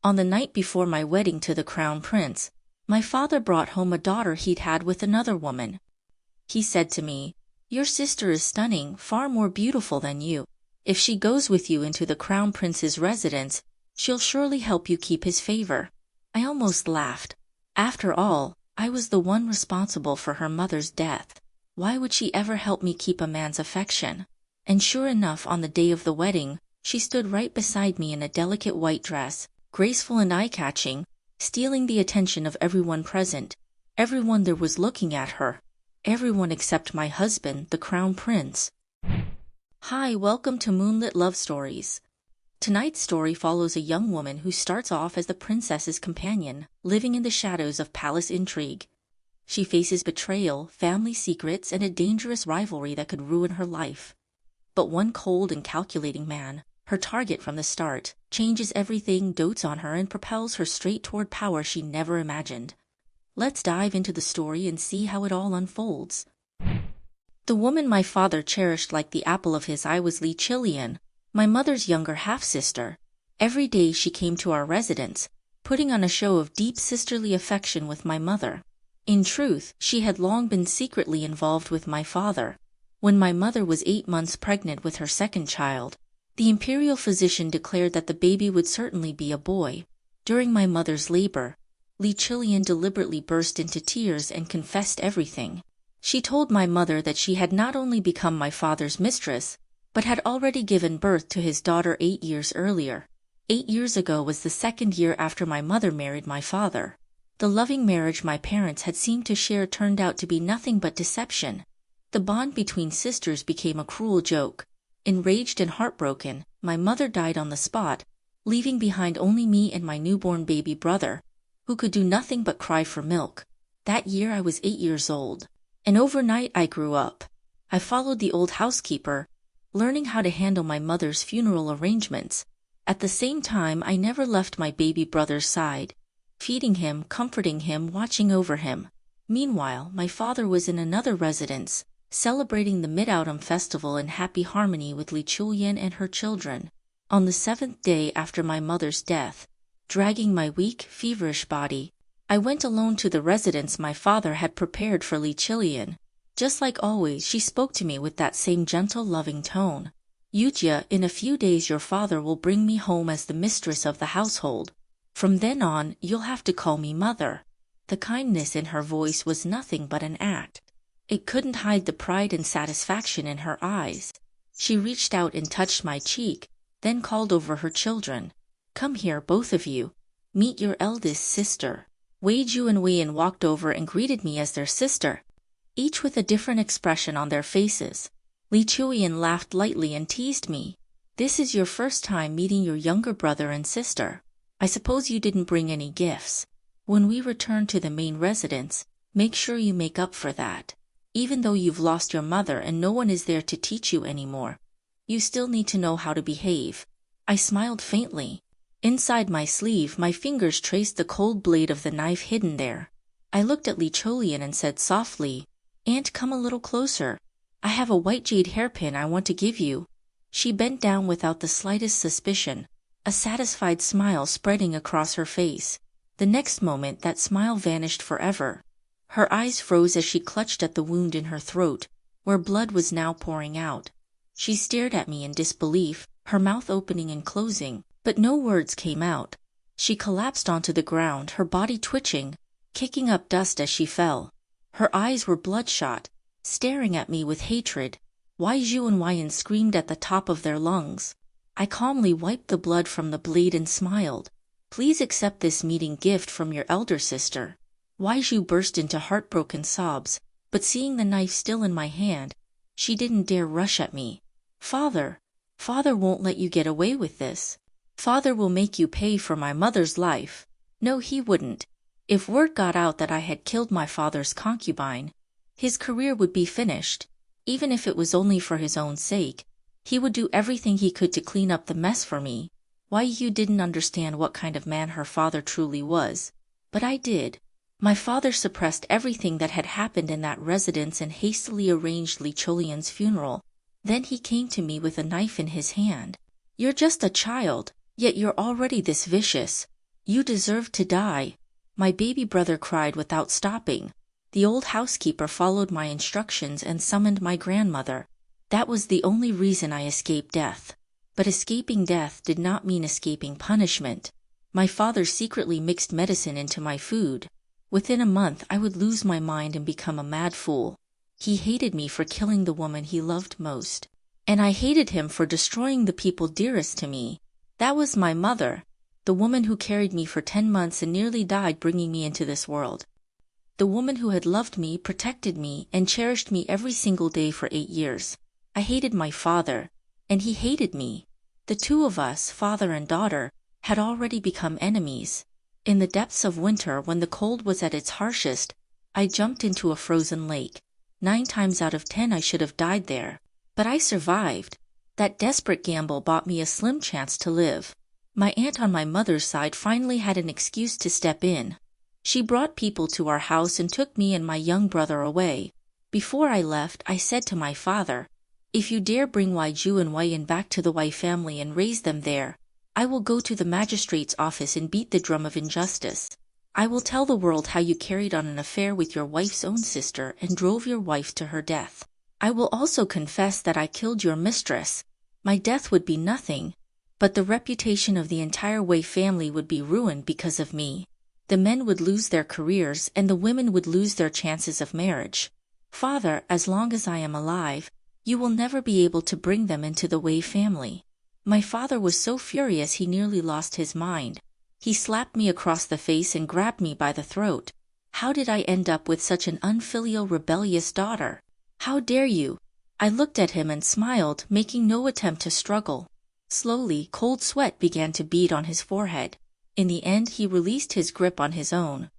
On the night before my wedding to the crown prince, my father brought home a daughter he'd had with another woman. He said to me, "Your sister is stunning, far more beautiful than you. If she goes with you into the crown prince's residence, she'll surely help you keep his favor." I almost laughed. After all, I was the one responsible for her mother's death. Why would she ever help me keep a man's affection? And sure enough, on the day of the wedding, she stood right beside me in a delicate white dress, graceful and eye-catching, stealing the attention of everyone present. Everyone there was looking at her. Everyone except my husband, the crown prince. Hi, welcome to Moonlit Love Stories. Tonight's story follows a young woman who starts off as the princess's companion, living in the shadows of palace intrigue. She faces betrayal, family secrets, and a dangerous rivalry that could ruin her life. But one cold and calculating man, her target from the start, changes everything, dotes on her, and propels her straight toward power she never imagined. Let's dive into the story and see how it all unfolds. The woman my father cherished like the apple of his eye was Leechillian, my mother's younger half-sister. Every day she came to our residence, putting on a show of deep sisterly affection with my mother. In truth, she had long been secretly involved with my father. When my mother was 8 months pregnant with her second child, the imperial physician declared that the baby would certainly be a boy. During my mother's labor, Leechillian deliberately burst into tears and confessed everything. She told my mother that she had not only become my father's mistress, but had already given birth to his daughter 8 years earlier. 8 years ago was the second year after my mother married my father. The loving marriage my parents had seemed to share turned out to be nothing but deception. The bond between sisters became a cruel joke. Enraged and heartbroken, my mother died on the spot, leaving behind only me and my newborn baby brother, who could do nothing but cry for milk. That year I was 8 years old, and overnight I grew up. I followed the old housekeeper, learning how to handle my mother's funeral arrangements. At the same time, I never left my baby brother's side, feeding him, comforting him, watching over him. Meanwhile, my father was in another residence, celebrating the Mid-Autumn Festival in happy harmony with Leechillian and her children. On the 7th day after my mother's death, dragging my weak, feverish body, I went alone to the residence my father had prepared for Leechillian. Just like always, she spoke to me with that same gentle, loving tone. "Yujia, in a few days your father will bring me home as the mistress of the household. From then on, you'll have to call me mother." The kindness in her voice was nothing but an act. It couldn't hide the pride and satisfaction in her eyes. She reached out and touched my cheek, then called over her children. "Come here, both of you. Meet your eldest sister." Wei Ju and Wei Yin walked over and greeted me as their sister, each with a different expression on their faces. Leechillian laughed lightly and teased me. "This is your first time meeting your younger brother and sister. I suppose you didn't bring any gifts. When we return to the main residence, make sure you make up for that. Even though you've lost your mother and no one is there to teach you anymore, you still need to know how to behave." I smiled faintly. Inside my sleeve, my fingers traced the cold blade of the knife hidden there. I looked at Leechillian and said softly, "Aunt, come a little closer. I have a white jade hairpin I want to give you." She bent down without the slightest suspicion, a satisfied smile spreading across her face. The next moment, that smile vanished forever. Her eyes froze as she clutched at the wound in her throat, where blood was now pouring out. She stared at me in disbelief, her mouth opening and closing, but no words came out. She collapsed onto the ground, her body twitching, kicking up dust as she fell. Her eyes were bloodshot, staring at me with hatred. Wei Ju and Wei Yin screamed at the top of their lungs. I calmly wiped the blood from the blade and smiled. "Please accept this meeting gift from your elder sister." Wei Ju burst into heartbroken sobs, but seeing the knife still in my hand, she didn't dare rush at me. Father won't let you get away with this. Father will make you pay for my mother's life." No, he wouldn't. If word got out that I had killed my father's concubine, his career would be finished. Even if it was only for his own sake, he would do everything he could to clean up the mess for me. Wei Yu didn't understand what kind of man her father truly was. But I did. My father suppressed everything that had happened in that residence and hastily arranged Leechillian's funeral. Then he came to me with a knife in his hand. "You're just a child, yet you're already this vicious. You deserve to die. My baby brother cried without stopping. The old housekeeper followed my instructions and summoned my grandmother. That was the only reason I escaped death. But escaping death did not mean escaping punishment. My father secretly mixed medicine into my food. Within a month I would lose my mind and become a mad fool. He hated me for killing the woman he loved most. And I hated him for destroying the people dearest to me. That was my mother, the woman who carried me for 10 months and nearly died bringing me into this world. The woman who had loved me, protected me, and cherished me every single day for 8 years. I hated my father, and he hated me. The two of us, father and daughter, had already become enemies. In the depths of winter, when the cold was at its harshest, I jumped into a frozen lake. 9 times out of 10 I should have died there. But I survived. That desperate gamble bought me a slim chance to live. My aunt on my mother's side finally had an excuse to step in. She brought people to our house and took me and my young brother away. Before I left, I said to my father, "If you dare bring Ju and Wayan back to the Wei family and raise them there, I will go to the magistrate's office and beat the drum of injustice. I will tell the world how you carried on an affair with your wife's own sister and drove your wife to her death. I will also confess that I killed your mistress. My death would be nothing, but the reputation of the entire Wei family would be ruined because of me. The men would lose their careers and the women would lose their chances of marriage. Father, as long as I am alive, you will never be able to bring them into the Wei family." My father was so furious he nearly lost his mind. He slapped me across the face and grabbed me by the throat. How did I end up with such an unfilial, rebellious daughter? How dare you? I looked at him and smiled, making no attempt to struggle. Slowly, cold sweat began to bead on his forehead. In the end, he released his grip on his own.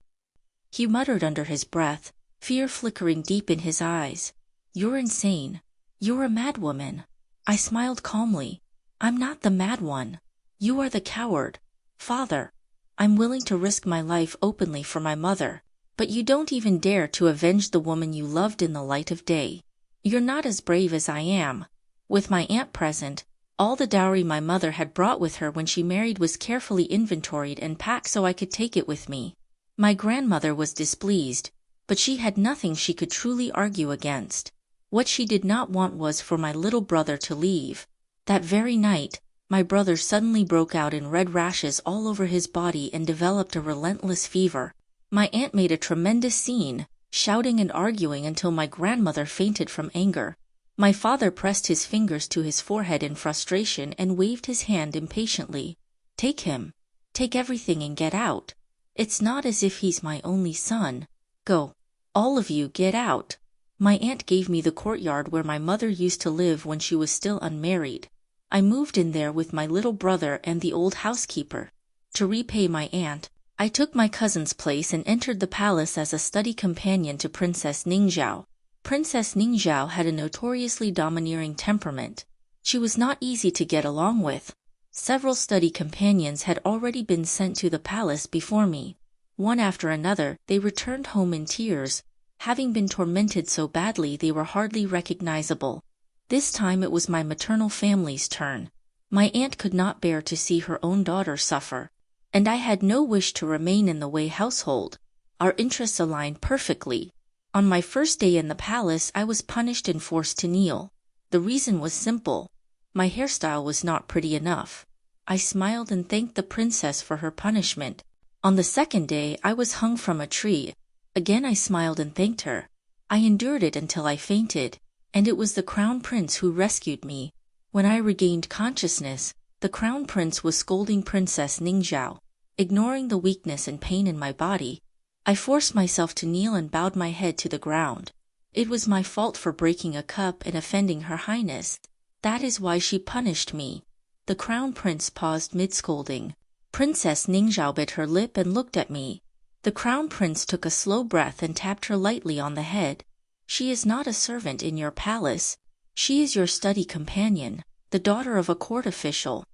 He muttered under his breath, fear flickering deep in his eyes, "You're insane. You're a madwoman." I smiled calmly. "I'm not the mad one. You are the coward. Father, I'm willing to risk my life openly for my mother, but you don't even dare to avenge the woman you loved in the light of day. You're not as brave as I am." With my aunt present, all the dowry my mother had brought with her when she married was carefully inventoried and packed so I could take it with me. My grandmother was displeased, but she had nothing she could truly argue against. What she did not want was for my little brother to leave. That very night, my brother suddenly broke out in red rashes all over his body and developed a relentless fever. My aunt made a tremendous scene, shouting and arguing until my grandmother fainted from anger. My father pressed his fingers to his forehead in frustration and waved his hand impatiently. "Take him. Take everything and get out. It's not as if he's my only son. Go. All of you, get out." My aunt gave me the courtyard where my mother used to live when she was still unmarried. I moved in there with my little brother and the old housekeeper. To repay my aunt, I took my cousin's place and entered the palace as a study companion to Princess Ningxiao. Princess Ningxiao had a notoriously domineering temperament. She was not easy to get along with. Several study companions had already been sent to the palace before me. One after another, they returned home in tears, having been tormented so badly they were hardly recognizable. This time it was my maternal family's turn. My aunt could not bear to see her own daughter suffer, and I had no wish to remain in the Wei household. Our interests aligned perfectly. On my first day in the palace, I was punished and forced to kneel. The reason was simple. My hairstyle was not pretty enough. I smiled and thanked the princess for her punishment. On the second day, I was hung from a tree. Again I smiled and thanked her. I endured it until I fainted, and it was the crown prince who rescued me. When I regained consciousness, the crown prince was scolding Princess Ningxiao. Ignoring the weakness and pain in my body, I forced myself to kneel and bowed my head to the ground. It was my fault for breaking a cup and offending Her Highness. That is why she punished me. The crown prince paused mid-scolding. Princess Ningxiao bit her lip and looked at me. The crown prince took a slow breath and tapped her lightly on the head. "She is not a servant in your palace. She is your study companion, the daughter of a court official.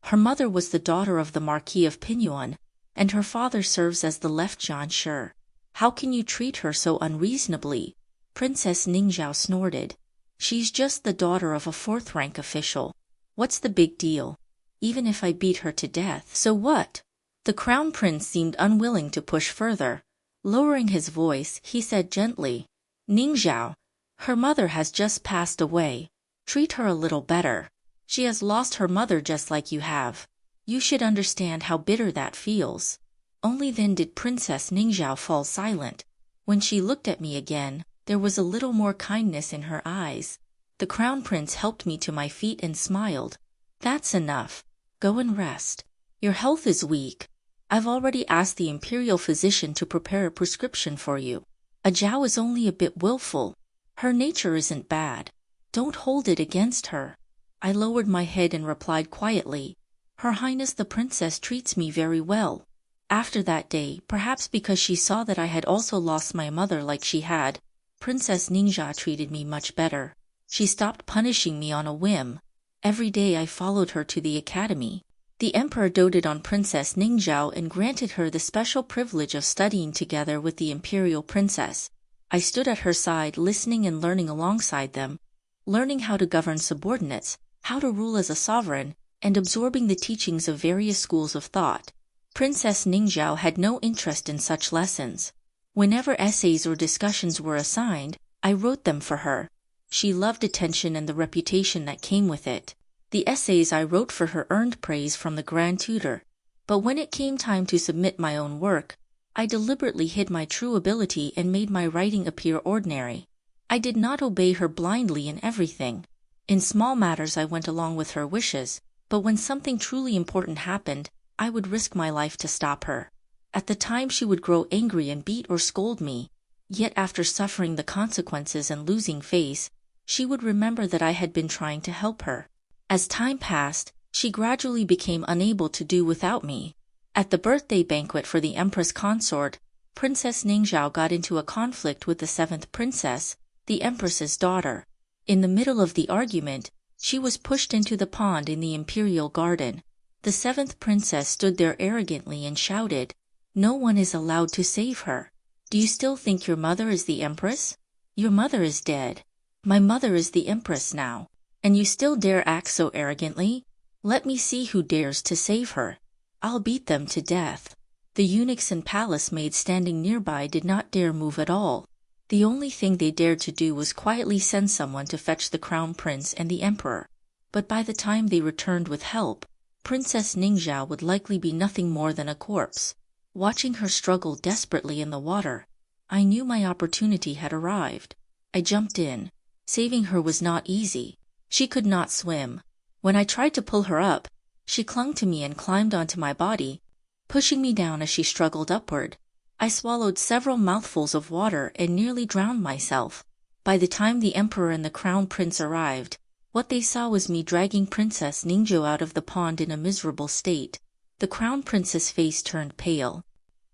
Her mother was the daughter of the Marquis of Pinyuan, and her father serves as the Lieutenant Shi. How can you treat her so unreasonably?" Princess Ningxiao snorted. "She's just the daughter of a fourth-rank official. What's the big deal? Even if I beat her to death, so what? The crown prince seemed unwilling to push further. Lowering his voice, he said gently, "Ningxiao, her mother has just passed away. Treat her a little better. She has lost her mother just like you have. You should understand how bitter that feels." Only then did Princess Ningxiao fall silent. When she looked at me again, there was a little more kindness in her eyes. The crown prince helped me to my feet and smiled. "That's enough. Go and rest. Your health is weak. I've already asked the imperial physician to prepare a prescription for you. Zhao is only a bit willful. Her nature isn't bad. Don't hold it against her." I lowered my head and replied quietly, "Her Highness the Princess treats me very well." After that day, perhaps because she saw that I had also lost my mother like she had, Princess Ningxia treated me much better. She stopped punishing me on a whim. Every day I followed her to the academy. The emperor doted on Princess Ningxiao and granted her the special privilege of studying together with the imperial princess. I stood at her side, listening and learning alongside them, learning how to govern subordinates, how to rule as a sovereign, and absorbing the teachings of various schools of thought. Princess Ningxiao had no interest in such lessons. Whenever essays or discussions were assigned, I wrote them for her. She loved attention and the reputation that came with it. The essays I wrote for her earned praise from the grand tutor. But when it came time to submit my own work, I deliberately hid my true ability and made my writing appear ordinary. I did not obey her blindly in everything. In small matters I went along with her wishes, but when something truly important happened, I would risk my life to stop her. At the time she would grow angry and beat or scold me, yet after suffering the consequences and losing face, she would remember that I had been trying to help her. As time passed, she gradually became unable to do without me. At the birthday banquet for the Empress Consort, Princess Ningxiao got into a conflict with the 7th princess, the Empress's daughter. In the middle of the argument, she was pushed into the pond in the imperial garden. The 7th princess stood there arrogantly and shouted, "No one is allowed to save her. Do you still think your mother is the Empress? Your mother is dead. My mother is the Empress now. And you still dare act so arrogantly? Let me see who dares to save her. I'll beat them to death." The eunuchs and palace maids standing nearby did not dare move at all. The only thing they dared to do was quietly send someone to fetch the crown prince and the emperor. But by the time they returned with help, Princess Ningxiao would likely be nothing more than a corpse. Watching her struggle desperately in the water, I knew my opportunity had arrived. I jumped in. Saving her was not easy. She could not swim. When I tried to pull her up, she clung to me and climbed onto my body, pushing me down as she struggled upward. I swallowed several mouthfuls of water and nearly drowned myself. By the time the emperor and the crown prince arrived, what they saw was me dragging Princess Ningxiao out of the pond in a miserable state. The crown prince's face turned pale.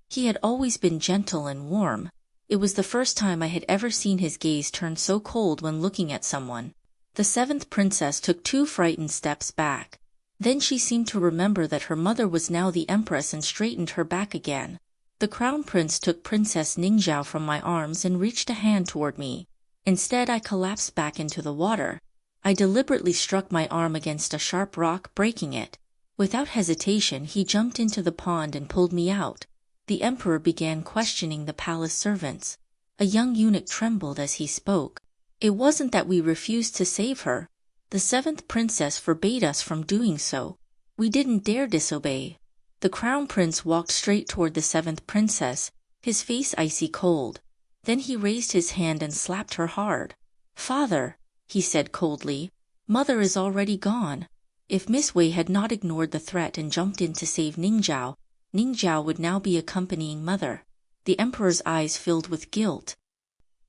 He had always been gentle and warm. It was the first time I had ever seen his gaze turn so cold when looking at someone. The 7th princess took 2 frightened steps back. Then she seemed to remember that her mother was now the empress and straightened her back again. The crown prince took Princess Ningxiao from my arms and reached a hand toward me. Instead, I collapsed back into the water. I deliberately struck my arm against a sharp rock, breaking it. Without hesitation, he jumped into the pond and pulled me out. The emperor began questioning the palace servants. A young eunuch trembled as he spoke. It wasn't that we refused to save her. The 7th princess forbade us from doing so. We didn't dare disobey. The crown prince walked straight toward the 7th princess, his face icy cold. Then he raised his hand and slapped her hard. "Father," he said coldly, "Mother is already gone. If Miss Wei had not ignored the threat and jumped in to save Ningxiao, Ningxiao would now be accompanying Mother." The emperor's eyes filled with guilt.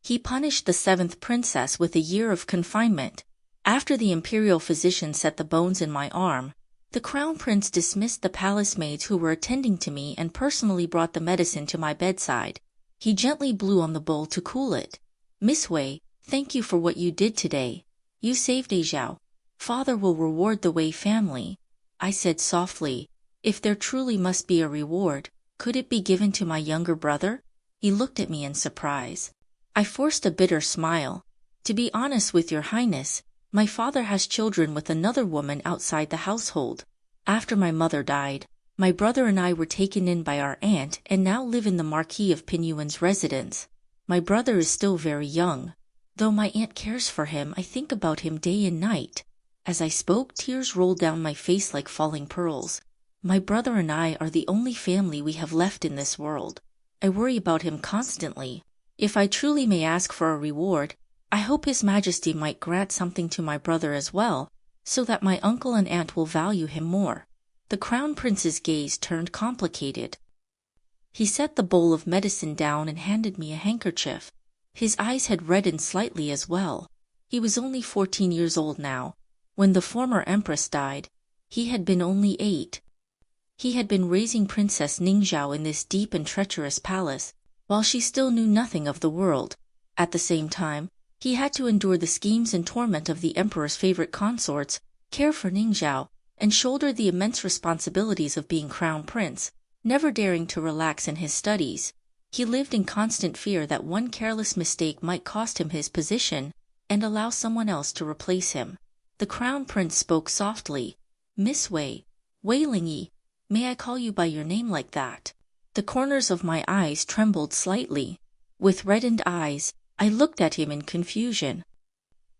He punished the 7th princess with a year of confinement. After the imperial physician set the bones in my arm, the crown prince dismissed the palace maids who were attending to me and personally brought the medicine to my bedside. He gently blew on the bowl to cool it. "Miss Wei, thank you for what you did today. You saved Zhao. Father will reward the Wei family." I said softly, "If there truly must be a reward, could it be given to my younger brother?" He looked at me in surprise. I forced a bitter smile. "To be honest with your highness, my father has children with another woman outside the household. After my mother died, My brother and I were taken in by our aunt and now live in the Marquis of Pinyuan's residence. My brother is still very young. Though my aunt cares for him, I think about him day and night. As I spoke, tears rolled down my face like falling pearls. My brother and I are the only family we have left in this world. I worry about him constantly. If I truly may ask for a reward, I hope His Majesty might grant something to my brother as well, so that my uncle and aunt will value him more. The Crown Prince's gaze turned complicated. He set the bowl of medicine down and handed me a handkerchief. His eyes had reddened slightly as well. He was only 14 years old now. When the former empress died, he had been only 8. He had been raising Princess Ningxiao in this deep and treacherous palace, while she still knew nothing of the world. At the same time, he had to endure the schemes and torment of the emperor's favorite consorts, care for Ningxiao, and shoulder the immense responsibilities of being crown prince, never daring to relax in his studies. He lived in constant fear that one careless mistake might cost him his position and allow someone else to replace him. The crown prince spoke softly. "Miss Wei, Wei Lingyi, may I call you by your name like that?" The corners of my eyes trembled slightly. With reddened eyes, I looked at him in confusion.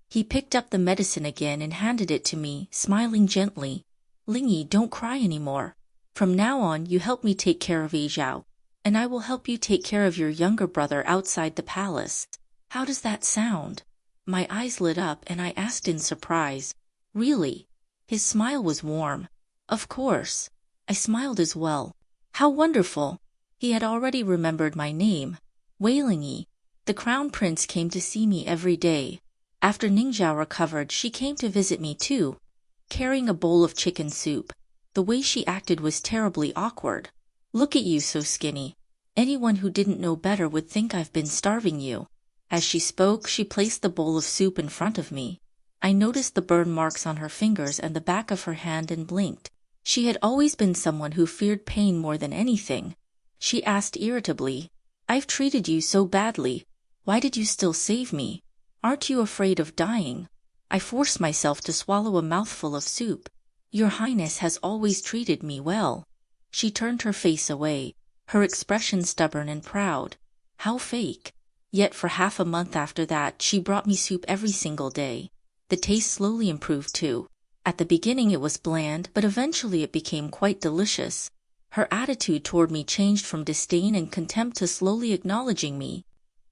He picked up the medicine again and handed it to me, smiling gently. "Lingyi, don't cry anymore. From now on, you help me take care of Zhao, and I will help you take care of your younger brother outside the palace. How does that sound?" My eyes lit up and I asked in surprise, "Really?" His smile was warm. "Of course." I smiled as well. How wonderful! He had already remembered my name. Wei Lingyi. The crown prince came to see me every day. After Ningxiao recovered, she came to visit me too, carrying a bowl of chicken soup. The way she acted was terribly awkward. "Look at you, so skinny. Anyone who didn't know better would think I've been starving you." As she spoke, she placed the bowl of soup in front of me. I noticed the burn marks on her fingers and the back of her hand and blinked. She had always been someone who feared pain more than anything. She asked irritably, "I've treated you so badly. Why did you still save me? Aren't you afraid of dying?" I forced myself to swallow a mouthful of soup. "Your Highness has always treated me well." She turned her face away, her expression stubborn and proud. How fake. Yet for half a month after that, she brought me soup every single day. The taste slowly improved too. At the beginning it was bland, but eventually it became quite delicious. Her attitude toward me changed from disdain and contempt to slowly acknowledging me,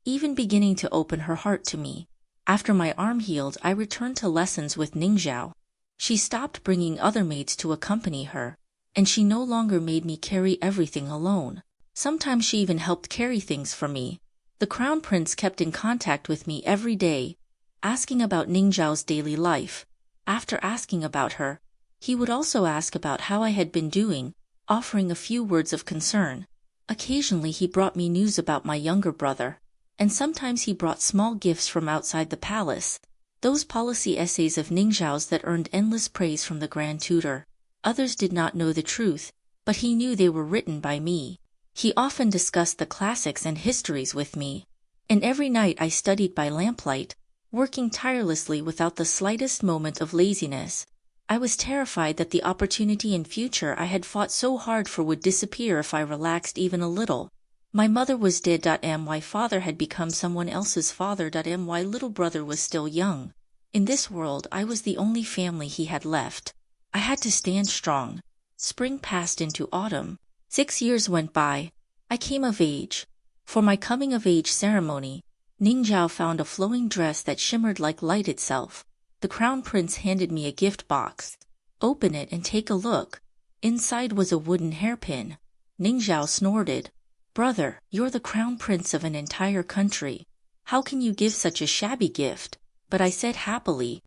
even beginning to open her heart to me. After my arm healed, I returned to lessons with Ningxiao. She stopped bringing other maids to accompany her, and she no longer made me carry everything alone. Sometimes she even helped carry things for me. The crown prince kept in contact with me every day, asking about Ningxiao's daily life. After asking about her, he would also ask about how I had been doing, offering a few words of concern. Occasionally he brought me news about my younger brother, and sometimes he brought small gifts from outside the palace, those policy essays of Ningxiao's that earned endless praise from the Grand Tutor. Others did not know the truth, but he knew they were written by me. He often discussed the classics and histories with me, and every night I studied by lamplight, working tirelessly without the slightest moment of laziness. I was terrified that the opportunity and future I had fought so hard for would disappear if I relaxed even a little. My mother was dead. My father had become someone else's father. My little brother was still young. In this world, I was the only family he had left. I had to stand strong. Spring passed into autumn. 6 years went by. I came of age. For my coming-of-age ceremony, Ningxiao found a flowing dress that shimmered like light itself. The crown prince handed me a gift box. "Open it and take a look." Inside was a wooden hairpin. Ningxiao snorted. "Brother, you're the crown prince of an entire country. How can you give such a shabby gift?" But I said happily,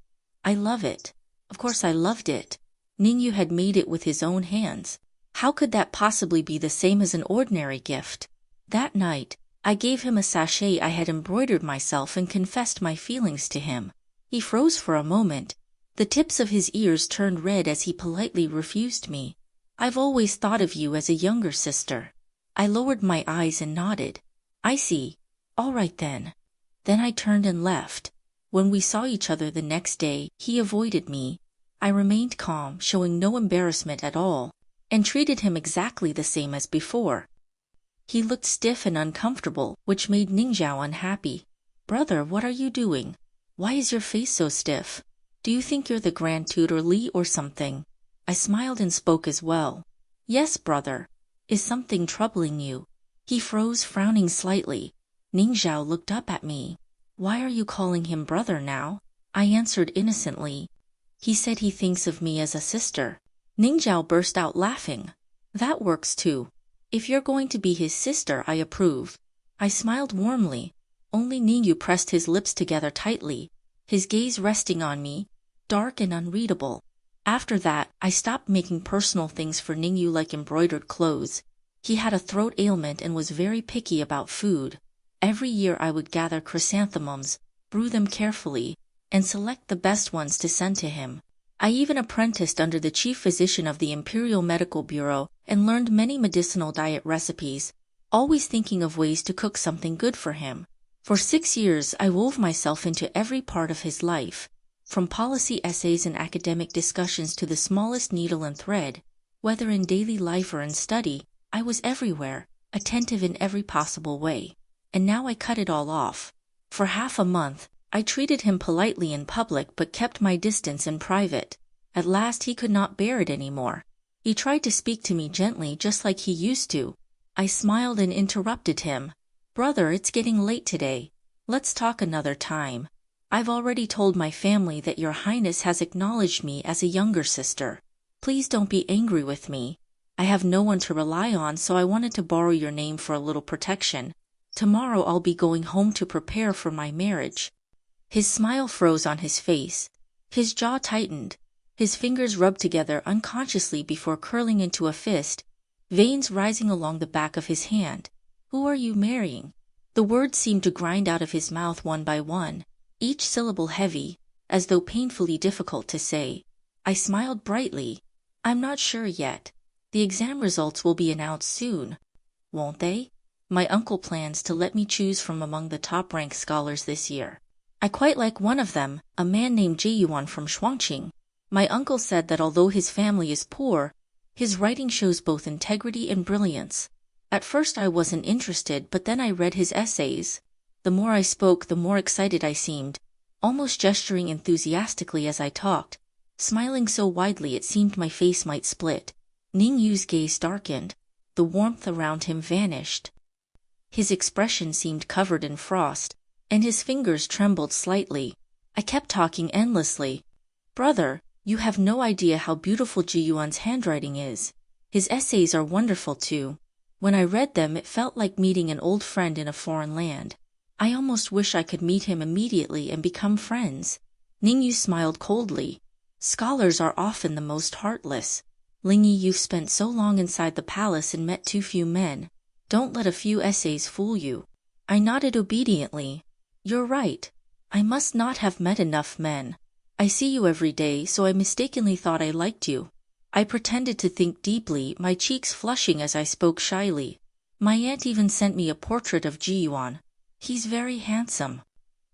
"I love it." Of course I loved it. Ningyu had made it with his own hands. How could that possibly be the same as an ordinary gift? That night, I gave him a sachet I had embroidered myself and confessed my feelings to him. He froze for a moment. The tips of his ears turned red as he politely refused me. "I've always thought of you as a younger sister." I lowered my eyes and nodded. "I see. All right then." Then I turned and left. When we saw each other the next day, he avoided me. I remained calm, showing no embarrassment at all. and treated him exactly the same as before. He looked stiff and uncomfortable, which made Ning Zhao unhappy. "Brother, what are you doing? Why is your face so stiff? Do you think you're the Grand Tutor Li or something?" I smiled and spoke as well. "Yes, brother. Is something troubling you?" He froze, frowning slightly. Ning Zhao looked up at me. "Why are you calling him brother now?" I answered innocently. "He said he thinks of me as a sister." Ning Zhao burst out laughing. "That works too. If you're going to be his sister, I approve." I smiled warmly. Only Ningyu pressed his lips together tightly, his gaze resting on me, dark and unreadable. After that, I stopped making personal things for Ningyu like embroidered clothes. He had a throat ailment and was very picky about food. Every year I would gather chrysanthemums, brew them carefully, and select the best ones to send to him. I even apprenticed under the chief physician of the Imperial Medical Bureau and learned many medicinal diet recipes, always thinking of ways to cook something good for him. For 6 years I wove myself into every part of his life, from policy essays and academic discussions to the smallest needle and thread. Whether in daily life or in study, I was everywhere, attentive in every possible way. And now I cut it all off. For half a month, I treated him politely in public but kept my distance in private. At last he could not bear it anymore. He tried to speak to me gently just like he used to. I smiled and interrupted him. "Brother, it's getting late today. Let's talk another time. I've already told my family that your highness has acknowledged me as a younger sister. Please don't be angry with me. I have no one to rely on, so I wanted to borrow your name for a little protection. Tomorrow I'll be going home to prepare for my marriage." His smile froze on his face. His jaw tightened. His fingers rubbed together unconsciously before curling into a fist, veins rising along the back of his hand. "Who are you marrying?" The words seemed to grind out of his mouth one by one, each syllable heavy, as though painfully difficult to say. I smiled brightly. "I'm not sure yet. The exam results will be announced soon." "Won't they?" "My uncle plans to let me choose from among the top-ranked scholars this year. I quite like one of them, a man named Jiyuan from Shuangqing. My uncle said that although his family is poor, his writing shows both integrity and brilliance. At first I wasn't interested, but then I read his essays. The more I spoke, the more excited I seemed, almost gesturing enthusiastically as I talked, smiling so widely it seemed my face might split. Ning Yu's gaze darkened. The warmth around him vanished. His expression seemed covered in frost, and his fingers trembled slightly. I kept talking endlessly. "Brother, you have no idea how beautiful Jiyuan's handwriting is. His essays are wonderful too. When I read them, it felt like meeting an old friend in a foreign land. I almost wish I could meet him immediately and become friends." Ningyu smiled coldly. "Scholars are often the most heartless. Lingyi, you've spent so long inside the palace and met too few men. Don't let a few essays fool you." I nodded obediently. "You're right. I must not have met enough men. I see you every day, so I mistakenly thought I liked you." I pretended to think deeply, my cheeks flushing as I spoke shyly. "My aunt even sent me a portrait of Jiyuan. He's very handsome.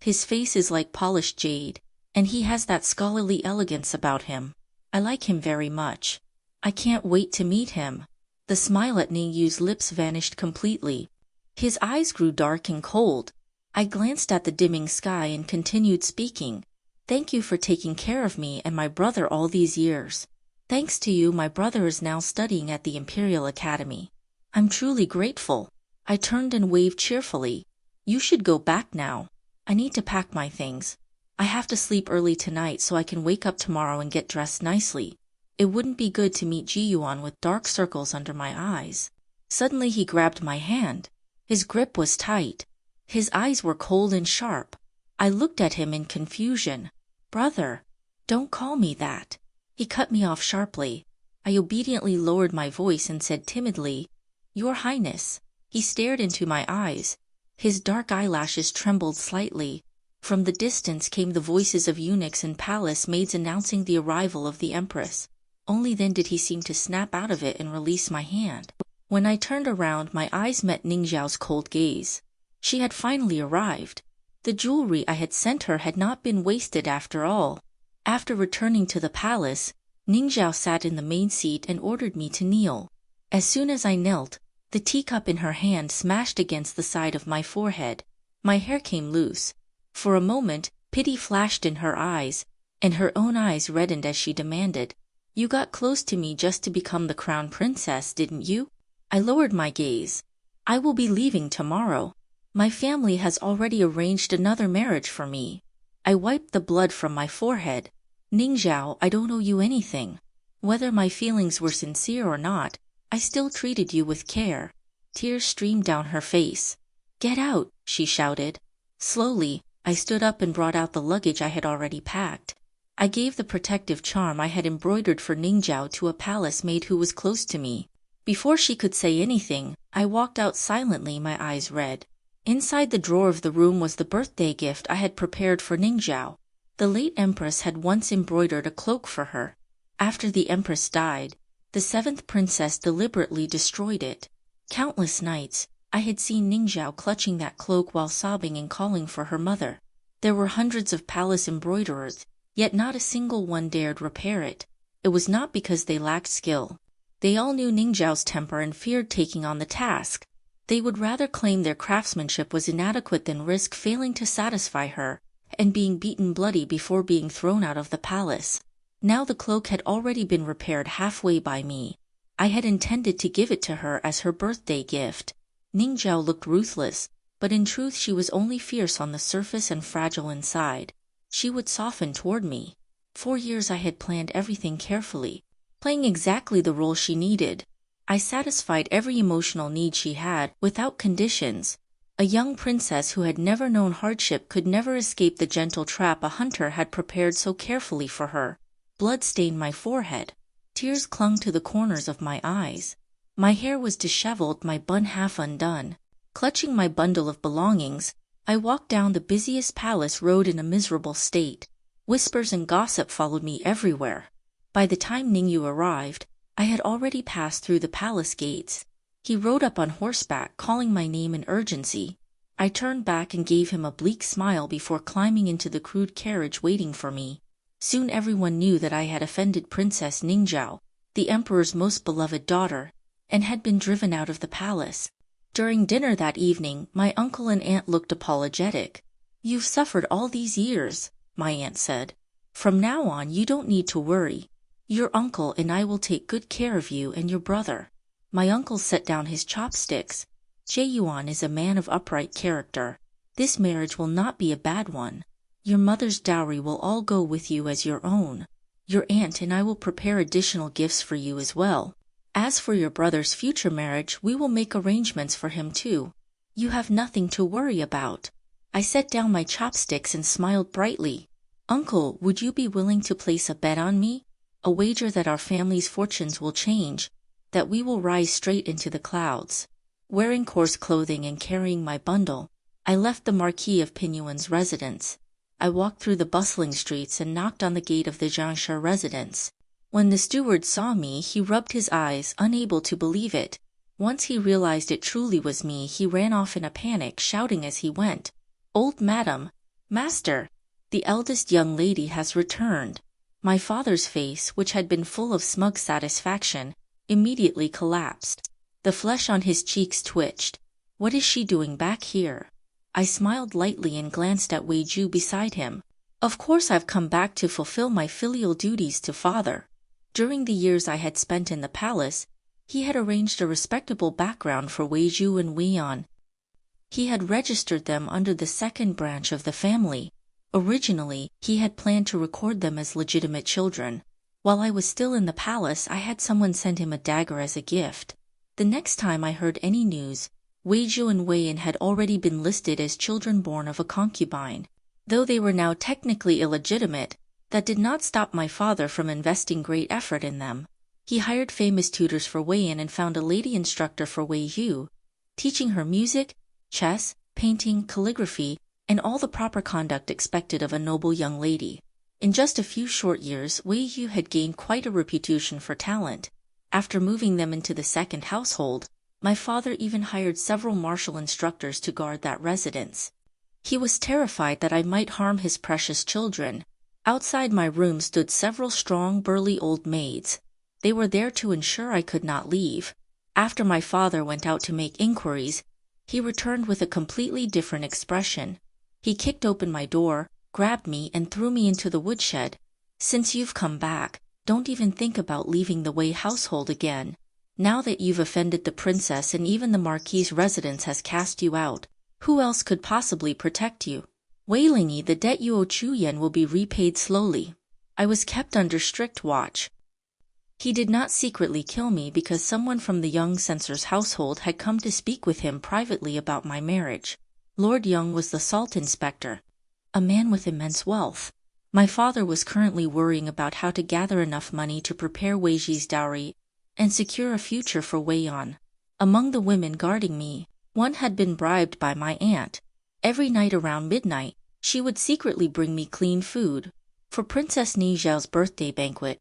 His face is like polished jade, and he has that scholarly elegance about him. I like him very much. I can't wait to meet him." The smile at Ningyu's lips vanished completely. His eyes grew dark and cold. I glanced at the dimming sky and continued speaking. "Thank you for taking care of me and my brother all these years. Thanks to you, my brother is now studying at the Imperial Academy. I'm truly grateful." I turned and waved cheerfully. "You should go back now. I need to pack my things. I have to sleep early tonight so I can wake up tomorrow and get dressed nicely. It wouldn't be good to meet Jiyuan with dark circles under my eyes." Suddenly he grabbed my hand. His grip was tight. His eyes were cold and sharp. I looked at him in confusion. "Brother, don't call me that." He cut me off sharply. I obediently lowered my voice and said timidly, "Your Highness." He stared into my eyes. His dark eyelashes trembled slightly. From the distance came the voices of eunuchs and palace maids announcing the arrival of the Empress. Only then did he seem to snap out of it and release my hand. When I turned around, my eyes met Ning Zhao's cold gaze. She had finally arrived. The jewelry I had sent her had not been wasted after all. After returning to the palace, Ning Zhao sat in the main seat and ordered me to kneel. As soon as I knelt, the teacup in her hand smashed against the side of my forehead. My hair came loose. For a moment, pity flashed in her eyes, and her own eyes reddened as she demanded, "You got close to me just to become the crown princess, didn't you?" I lowered my gaze. "I will be leaving tomorrow. My family has already arranged another marriage for me." I wiped the blood from my forehead. "Ning Zhao, I don't owe you anything. Whether my feelings were sincere or not, I still treated you with care." Tears streamed down her face. "Get out," she shouted. Slowly, I stood up and brought out the luggage I had already packed. I gave the protective charm I had embroidered for Ning Zhao to a palace maid who was close to me. Before she could say anything, I walked out silently, my eyes red. Inside the drawer of the room was the birthday gift I had prepared for Ning Zhao. The late empress had once embroidered a cloak for her. After the empress died, the seventh princess deliberately destroyed it. Countless nights, I had seen Ning Zhao clutching that cloak while sobbing and calling for her mother. There were hundreds of palace embroiderers, yet not a single one dared repair it. It was not because they lacked skill. They all knew Ning Zhao's temper and feared taking on the task. They would rather claim their craftsmanship was inadequate than risk failing to satisfy her, and being beaten bloody before being thrown out of the palace. Now the cloak had already been repaired halfway by me. I had intended to give it to her as her birthday gift. Ning Zhao looked ruthless, but in truth she was only fierce on the surface and fragile inside. She would soften toward me. For years I had planned everything carefully, playing exactly the role she needed. I satisfied every emotional need she had, without conditions. A young princess who had never known hardship could never escape the gentle trap a hunter had prepared so carefully for her. Blood stained my forehead. Tears clung to the corners of my eyes. My hair was disheveled, my bun half undone. Clutching my bundle of belongings, I walked down the busiest palace road in a miserable state. Whispers and gossip followed me everywhere. By the time Ningyu arrived, I had already passed through the palace gates. He rode up on horseback, calling my name in urgency. I turned back and gave him a bleak smile before climbing into the crude carriage waiting for me. Soon everyone knew that I had offended Princess Ning Zhao, the emperor's most beloved daughter, and had been driven out of the palace. During dinner that evening, my uncle and aunt looked apologetic. "You've suffered all these years," my aunt said. "From now on you don't need to worry. Your uncle and I will take good care of you and your brother." My uncle set down his chopsticks. "Jae-yuan is a man of upright character. This marriage will not be a bad one. Your mother's dowry will all go with you as your own. Your aunt and I will prepare additional gifts for you as well. As for your brother's future marriage, we will make arrangements for him too. You have nothing to worry about." I set down my chopsticks and smiled brightly. "Uncle, would you be willing to place a bet on me? A wager that our family's fortunes will change, that we will rise straight into the clouds." Wearing coarse clothing and carrying my bundle, I left the Marquis of Pinyuan's residence. I walked through the bustling streets and knocked on the gate of the Jiangshi residence. When the steward saw me, he rubbed his eyes, unable to believe it. Once he realized it truly was me, he ran off in a panic, shouting as he went, "Old madam, master, the eldest young lady has returned." My father's face, which had been full of smug satisfaction, immediately collapsed. The flesh on his cheeks twitched. "What is she doing back here?" I smiled lightly and glanced at Wei Ju beside him. "Of course I've come back to fulfill my filial duties to father." During the years I had spent in the palace, he had arranged a respectable background for Wei Ju and Wei Yan. He had registered them under the second branch of the family. Originally, he had planned to record them as legitimate children. While I was still in the palace, I had someone send him a dagger as a gift. The next time I heard any news, Wei Ju and Wei Yan had already been listed as children born of a concubine. Though they were now technically illegitimate, that did not stop my father from investing great effort in them. He hired famous tutors for Wei Yan and found a lady instructor for Wei Yu, teaching her music, chess, painting, calligraphy, and all the proper conduct expected of a noble young lady. In just a few short years, Wei Yu had gained quite a reputation for talent. After moving them into the second household, my father even hired several martial instructors to guard that residence. He was terrified that I might harm his precious children. Outside my room stood several strong, burly old maids. They were there to ensure I could not leave. After my father went out to make inquiries, he returned with a completely different expression. He kicked open my door, grabbed me, and threw me into the woodshed. "Since you've come back, don't even think about leaving the Wei household again. Now that you've offended the princess and even the Marquis's residence has cast you out, who else could possibly protect you? Wei Lingyi, the debt you owe Chu Yan will be repaid slowly." I was kept under strict watch. He did not secretly kill me because someone from the young censor's household had come to speak with him privately about my marriage. Lord Young was the salt inspector, a man with immense wealth. My father was currently worrying about how to gather enough money to prepare Wei Ji's dowry and secure a future for Wei Yan. Among the women guarding me, one had been bribed by my aunt. Every night around midnight, she would secretly bring me clean food. For Princess Ni Zhao's birthday banquet,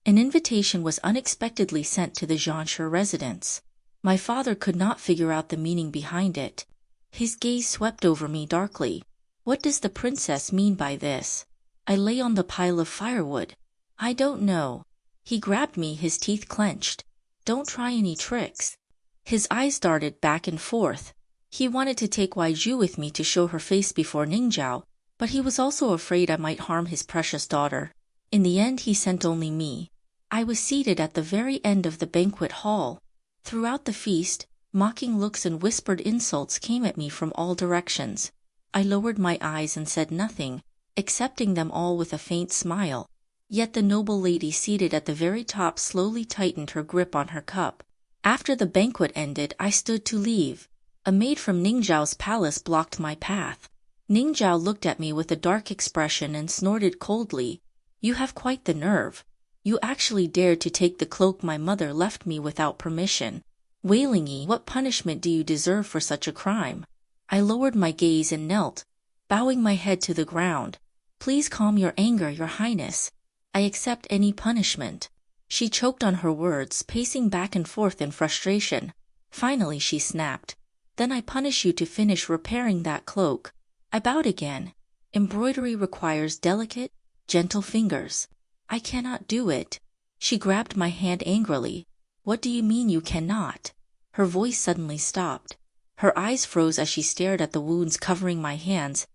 an invitation was unexpectedly sent to the Zhanshe residence. My father could not figure out the meaning behind it. His gaze swept over me darkly. What does the princess mean by this? I lay on the pile of firewood. I don't know. He grabbed me, his teeth clenched. Don't try any tricks. His eyes darted back and forth. He wanted to take Wai Zhu with me to show her face before Ningzhao, but he was also afraid I might harm his precious daughter. In the end, he sent only me. I was seated at the very end of the banquet hall. Throughout the feast, mocking looks and whispered insults came at me from all directions. I lowered my eyes and said nothing, accepting them all with a faint smile. Yet the noble lady seated at the very top slowly tightened her grip on her cup. After the banquet ended, I stood to leave. A maid from Ningzhao's palace blocked my path. Ningzhao looked at me with a dark expression and snorted coldly. "You have quite the nerve. You actually dared to take the cloak my mother left me without permission. Wei Lingyi, what punishment do you deserve for such a crime?" I lowered my gaze and knelt, bowing my head to the ground. "Please calm your anger, Your Highness. I accept any punishment." She choked on her words, pacing back and forth in frustration. Finally she snapped. "Then I punish you to finish repairing that cloak." I bowed again. Embroidery requires delicate, gentle fingers. I cannot do it. She grabbed my hand angrily. "What do you mean you cannot?" Her voice suddenly stopped. Her eyes froze as she stared at the wounds covering my hands,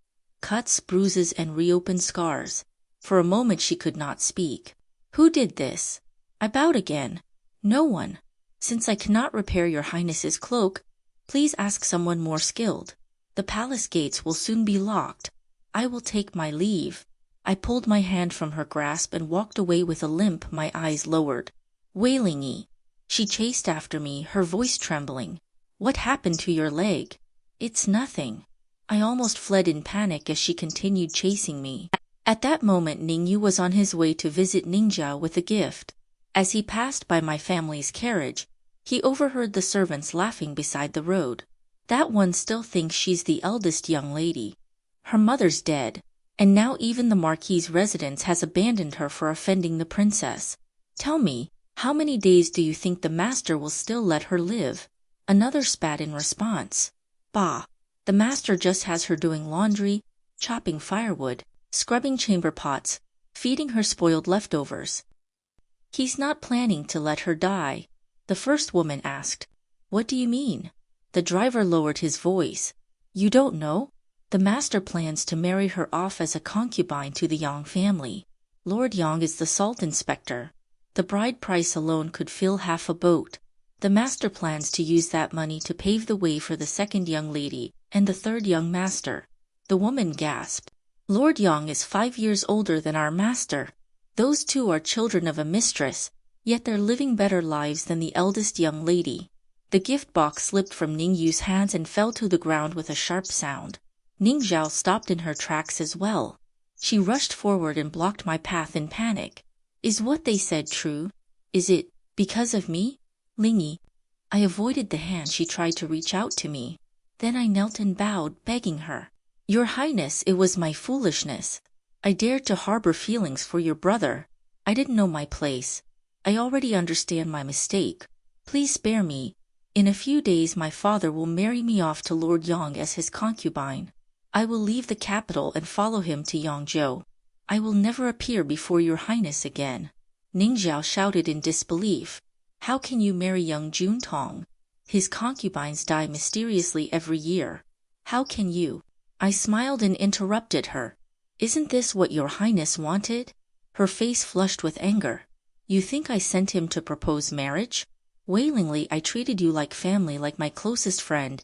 cuts, bruises, and reopened scars. For a moment she could not speak. "Who did this?" I bowed again. "No one. Since I cannot repair Your Highness's cloak, please ask someone more skilled. The palace gates will soon be locked. I will take my leave." I pulled my hand from her grasp and walked away with a limp, my eyes lowered. "Wei Lingyi." She chased after me, her voice trembling. "What happened to your leg?" "It's nothing." I almost fled in panic as she continued chasing me. At that moment Ningyu was on his way to visit Ningzhao with a gift. As he passed by my family's carriage, he overheard the servants laughing beside the road. "That one still thinks she's the eldest young lady. Her mother's dead, and now even the Marquis's residence has abandoned her for offending the princess. Tell me, how many days do you think the master will still let her live?" Another spat in response. "Bah, the master just has her doing laundry, chopping firewood, scrubbing chamber pots, feeding her spoiled leftovers. He's not planning to let her die." The first woman asked. "What do you mean?" The driver lowered his voice. "You don't know? The master plans to marry her off as a concubine to the Yang family. Lord Yang is the salt inspector. The bride price alone could fill half a boat. The master plans to use that money to pave the way for the second young lady and the third young master." The woman gasped. "Lord Yang is 5 years older than our master. Those two are children of a mistress, yet they're living better lives than the eldest young lady." The gift box slipped from Ningyu's hands and fell to the ground with a sharp sound. Ningzhao stopped in her tracks as well. She rushed forward and blocked my path in panic. "Is what they said true? Is it because of me?" "Lingyi." I avoided the hand she tried to reach out to me. Then I knelt and bowed, begging her. "Your Highness, it was my foolishness. I dared to harbor feelings for your brother. I didn't know my place. I already understand my mistake. Please spare me. In a few days my father will marry me off to Lord Yang as his concubine. I will leave the capital and follow him to Yangzhou." I will never appear before your highness again. Ning Zhao shouted in disbelief. How can you marry young Juntong? His concubines die mysteriously every year. How can you? I smiled and interrupted her. Isn't this what your highness wanted? Her face flushed with anger. You think I sent him to propose marriage? Wailingly, I treated you like family, like my closest friend.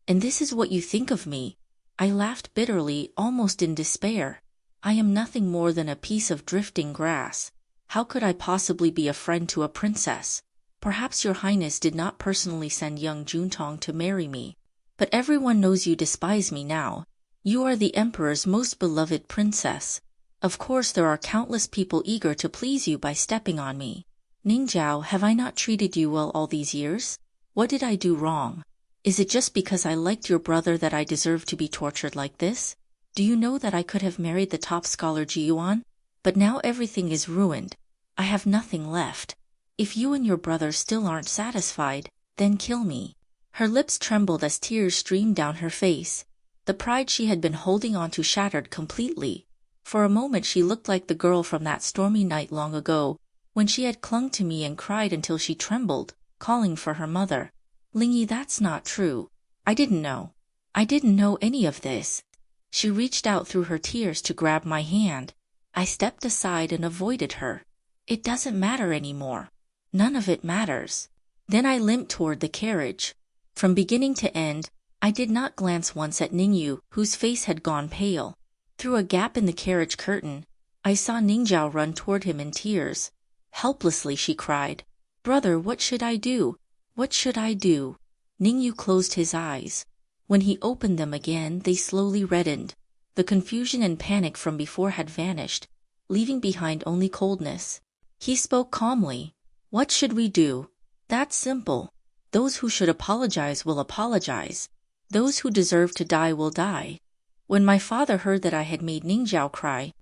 And this is what you think of me? I laughed bitterly, almost in despair. I am nothing more than a piece of drifting grass. How could I possibly be a friend to a princess? Perhaps your highness did not personally send young Juntong to marry me. But everyone knows you despise me now. You are the emperor's most beloved princess. Of course there are countless people eager to please you by stepping on me. Ning Zhao, have I not treated you well all these years? What did I do wrong? Is it just because I liked your brother that I deserve to be tortured like this? Do you know that I could have married the top scholar Jiyuan? But now everything is ruined. I have nothing left. If you and your brother still aren't satisfied, then kill me. Her lips trembled as tears streamed down her face. The pride she had been holding on to shattered completely. For a moment she looked like the girl from that stormy night long ago, when she had clung to me and cried until she trembled, calling for her mother. Lingyi, that's not true. I didn't know. I didn't know any of this. She reached out through her tears to grab my hand. I stepped aside and avoided her. It doesn't matter anymore. None of it matters. Then I limped toward the carriage. From beginning to end, I did not glance once at Ningyu, whose face had gone pale. Through a gap in the carriage curtain, I saw Ning Zhao run toward him in tears. Helplessly she cried, "Brother, what should I do? What should I do?" Ningyu closed his eyes. When he opened them again, they slowly reddened. The confusion and panic from before had vanished, leaving behind only coldness. He spoke calmly. What should we do? That's simple. Those who should apologize will apologize. Those who deserve to die will die. When my father heard that I had made Ning Zhao cry,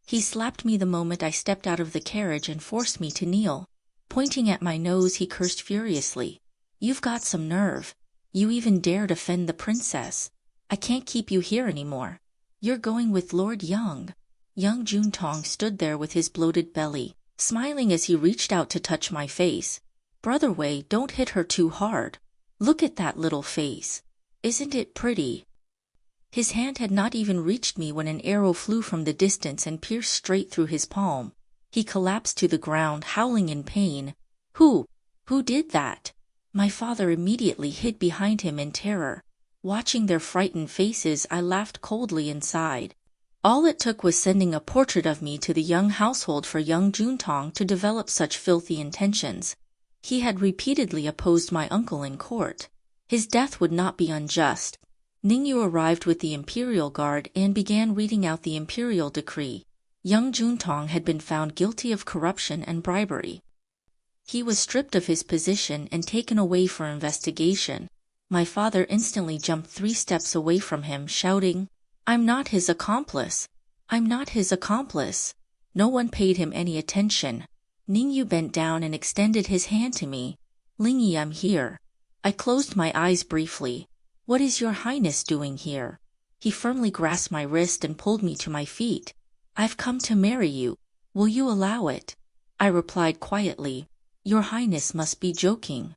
he slapped me the moment I stepped out of the carriage and forced me to kneel. Pointing at my nose, he cursed furiously. You've got some nerve. You even dared offend the princess. I can't keep you here anymore. You're going with Lord Young. Young Juntong stood there with his bloated belly, smiling as he reached out to touch my face. Brother Wei, don't hit her too hard. Look at that little face. Isn't it pretty? His hand had not even reached me when an arrow flew from the distance and pierced straight through his palm. He collapsed to the ground, howling in pain. Who did that? My father immediately hid behind him in terror. Watching their frightened faces, I laughed coldly inside. All it took was sending a portrait of me to the young household for young Juntong to develop such filthy intentions. He had repeatedly opposed my uncle in court. His death would not be unjust. Ningyu arrived with the imperial guard and began reading out the imperial decree. Young Juntong had been found guilty of corruption and bribery. He was stripped of his position and taken away for investigation. My father instantly jumped 3 steps away from him, shouting, "I'm not his accomplice! I'm not his accomplice!" No one paid him any attention. Ningyu bent down and extended his hand to me. "Lingyi, I'm here." I closed my eyes briefly. "What is your highness doing here?" He firmly grasped my wrist and pulled me to my feet. "I've come to marry you. Will you allow it?" I replied quietly, "Your highness must be joking."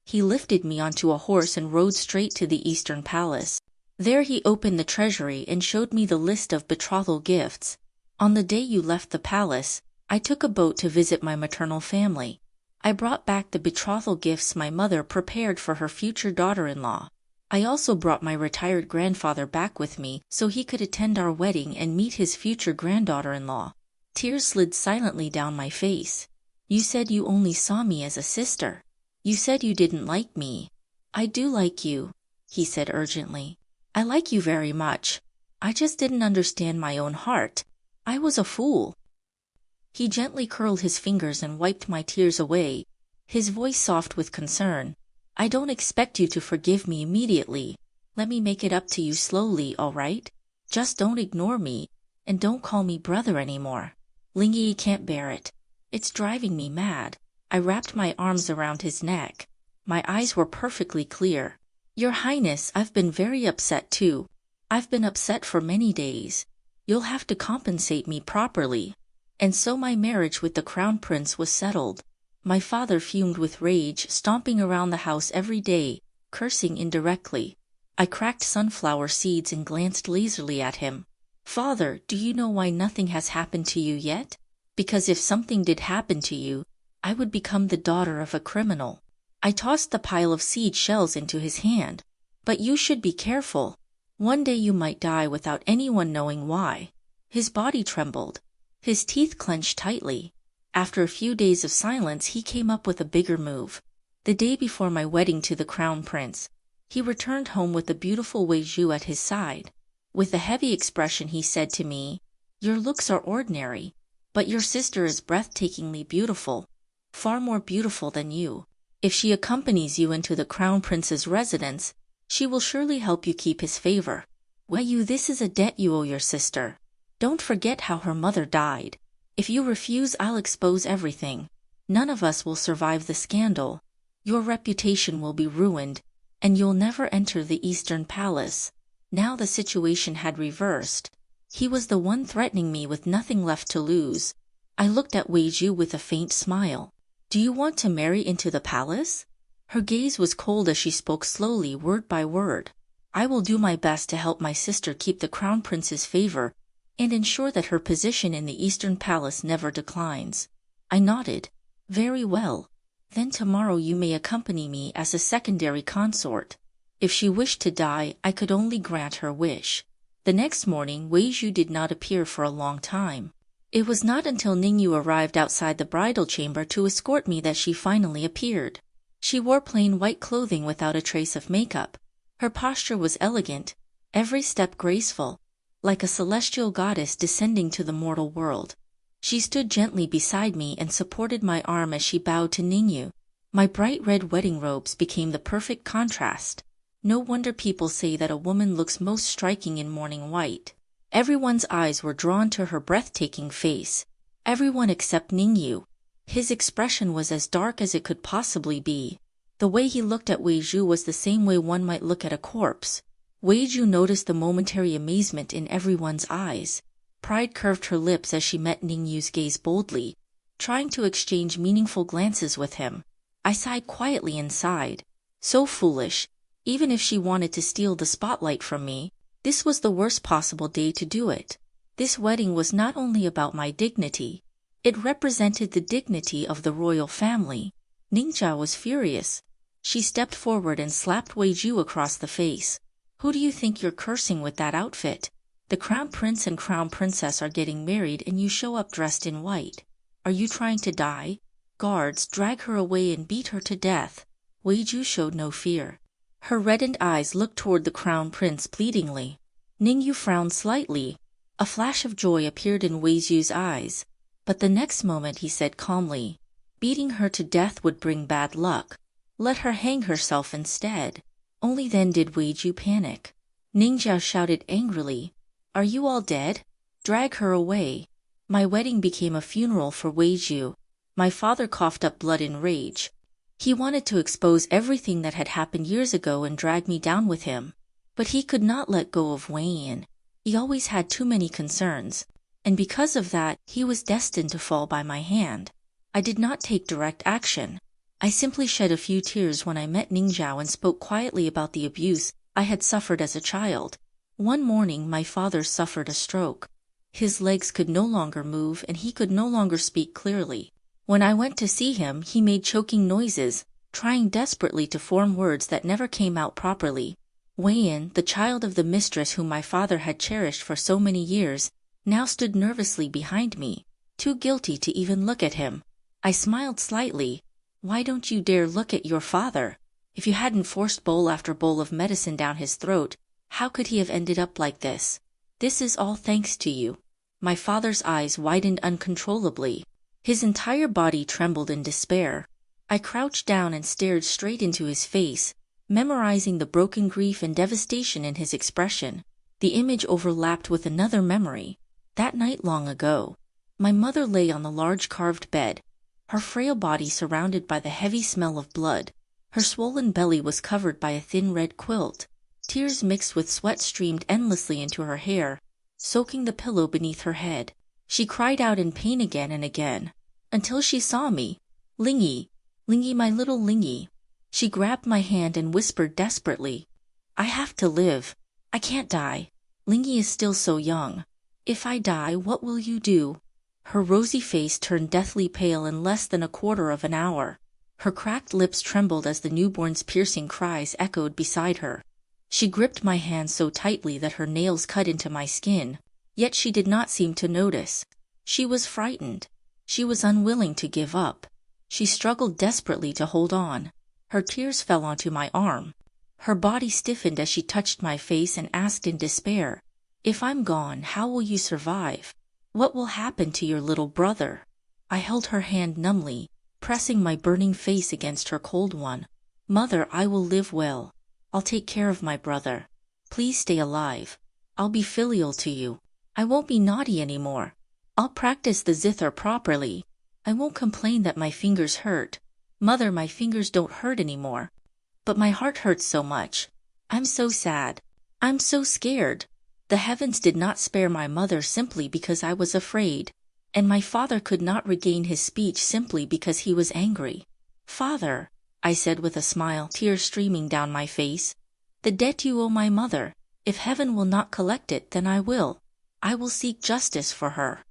He lifted me onto a horse and rode straight to the Eastern Palace. There he opened the treasury and showed me the list of betrothal gifts. On the day you left the palace, I took a boat to visit my maternal family. I brought back the betrothal gifts my mother prepared for her future daughter-in-law. I also brought my retired grandfather back with me so he could attend our wedding and meet his future granddaughter-in-law. Tears slid silently down my face. "You said you only saw me as a sister. You said you didn't like me." "I do like you," he said urgently. "I like you very much. I just didn't understand my own heart. I was a fool." He gently curled his fingers and wiped my tears away, his voice soft with concern. "I don't expect you to forgive me immediately. Let me make it up to you slowly, all right? Just don't ignore me, and don't call me brother anymore. Lingyi can't bear it. It's driving me mad." I wrapped my arms around his neck. My eyes were perfectly clear. "Your Highness, I've been very upset too. I've been upset for many days. You'll have to compensate me properly." And so my marriage with the crown prince was settled. My father fumed with rage, stomping around the house every day, cursing indirectly. I cracked sunflower seeds and glanced lazily at him. "Father, do you know why nothing has happened to you yet? Because if something did happen to you, I would become the daughter of a criminal." I tossed the pile of seed shells into his hand. "But you should be careful. One day you might die without anyone knowing why." His body trembled. His teeth clenched tightly. After a few days of silence, he came up with a bigger move. The day before my wedding to the crown prince, he returned home with the beautiful Wei Zhu at his side. With a heavy expression he said to me, "Your looks are ordinary, but your sister is breathtakingly beautiful, far more beautiful than you. If she accompanies you into the crown prince's residence, she will surely help you keep his favor. Wei, this is a debt you owe your sister. Don't forget how her mother died. If you refuse, I'll expose everything. None of us will survive the scandal. Your reputation will be ruined, and you'll never enter the Eastern Palace." Now the situation had reversed. He was the one threatening me with nothing left to lose. I looked at Wei Zhu with a faint smile. "Do you want to marry into the palace?" Her gaze was cold as she spoke slowly, word by word. "I will do my best to help my sister keep the crown prince's favor and ensure that her position in the Eastern Palace never declines." I nodded. "Very well. Then tomorrow you may accompany me as a secondary consort." If she wished to die, I could only grant her wish. The next morning, Wei Zhu did not appear for a long time. It was not until Ningyu arrived outside the bridal chamber to escort me that she finally appeared. She wore plain white clothing without a trace of makeup. Her posture was elegant, every step graceful, like a celestial goddess descending to the mortal world. She stood gently beside me and supported my arm as she bowed to Ningyu. My bright red wedding robes became the perfect contrast. No wonder people say that a woman looks most striking in mourning white. Everyone's eyes were drawn to her breathtaking face. Everyone except Ningyu. His expression was as dark as it could possibly be. The way he looked at Wei Zhu was the same way one might look at a corpse. Wei Zhu noticed the momentary amazement in everyone's eyes. Pride curved her lips as she met Ningyu's gaze boldly, trying to exchange meaningful glances with him. I sighed quietly inside. So foolish. Even if she wanted to steal the spotlight from me, this was the worst possible day to do it. This wedding was not only about my dignity, it represented the dignity of the royal family. Ningxia was furious. She stepped forward and slapped Wei Zhu across the face. "Who do you think you're cursing with that outfit? The crown prince and crown princess are getting married and you show up dressed in white. Are you trying to die? Guards, drag her away and beat her to death." Wei Zhu showed no fear. Her reddened eyes looked toward the crown prince pleadingly. Ningyu frowned slightly. A flash of joy appeared in Wei Zhu's eyes, but the next moment he said calmly, "Beating her to death would bring bad luck. Let her hang herself instead." Only then did Wei Zhu panic. Ningxia shouted angrily, "Are you all dead? Drag her away." My wedding became a funeral for Wei Zhu. My father coughed up blood in rage. He wanted to expose everything that had happened years ago and drag me down with him. But he could not let go of Wei Yan. He always had too many concerns, and because of that, he was destined to fall by my hand. I did not take direct action. I simply shed a few tears when I met Ningxiao and spoke quietly about the abuse I had suffered as a child. One morning, my father suffered a stroke. His legs could no longer move and he could no longer speak clearly. When I went to see him, he made choking noises, trying desperately to form words that never came out properly. Wei Yan, the child of the mistress whom my father had cherished for so many years, now stood nervously behind me, too guilty to even look at him. I smiled slightly. "Why don't you dare look at your father? If you hadn't forced bowl after bowl of medicine down his throat, how could he have ended up like this? This is all thanks to you." My father's eyes widened uncontrollably. His entire body trembled in despair. I crouched down and stared straight into his face, memorizing the broken grief and devastation in his expression. The image overlapped with another memory. That night long ago, my mother lay on the large carved bed, her frail body surrounded by the heavy smell of blood. Her swollen belly was covered by a thin red quilt. Tears mixed with sweat streamed endlessly into her hair, soaking the pillow beneath her head. She cried out in pain again and again, until she saw me. Lingy, Lingy, my little Lingy. She grabbed my hand and whispered desperately, I have to live. I can't die. Lingy is still so young. If I die, what will you do? Her rosy face turned deathly pale in less than a quarter of an hour. Her cracked lips trembled as the newborn's piercing cries echoed beside her. She gripped my hand so tightly that her nails cut into my skin, yet she did not seem to notice. She was frightened. She was unwilling to give up. She struggled desperately to hold on. Her tears fell onto my arm. Her body stiffened as she touched my face and asked in despair, If I'm gone, how will you survive? What will happen to your little brother? I held her hand numbly, pressing my burning face against her cold one. Mother, I will live well. I'll take care of my brother. Please stay alive. I'll be filial to you. I won't be naughty anymore. I'll practice the zither properly. I won't complain that my fingers hurt. Mother, my fingers don't hurt anymore. But my heart hurts so much. I'm so sad. I'm so scared. The heavens did not spare my mother simply because I was afraid, and my father could not regain his speech simply because he was angry. Father, I said with a smile, tears streaming down my face, the debt you owe my mother, if heaven will not collect it, then I will. I will seek justice for her.